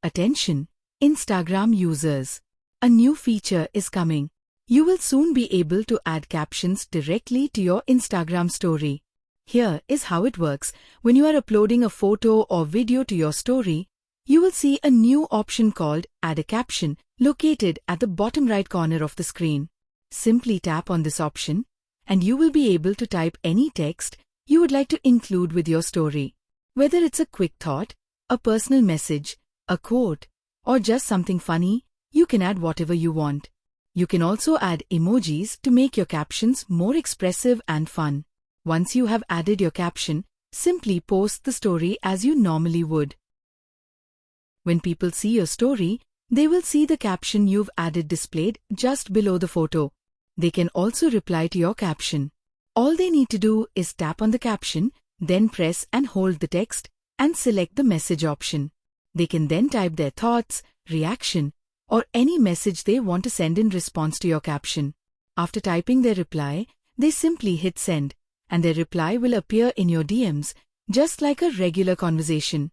Attention, Instagram users! A new feature is coming. You will soon be able to add captions directly to your Instagram story. Here is how it works. When you are uploading a photo or video to your story, you will see a new option called Add a Caption located at the bottom right corner of the screen. Simply tap on this option, and you will be able to type any text you would like to include with your story. Whether it's a quick thought, a personal message, a quote, or just something funny, you can add whatever you want. You can also add emojis to make your captions more expressive and fun. Once you have added your caption, simply post the story as you normally would. When people see your story, they will see the caption you've added displayed just below the photo. They can also reply to your caption. All they need to do is tap on the caption, then press and hold the text and select the message option. They can then type their thoughts, reaction, or any message they want to send in response to your caption. After typing their reply, they simply hit send, and their reply will appear in your DMs, just like a regular conversation.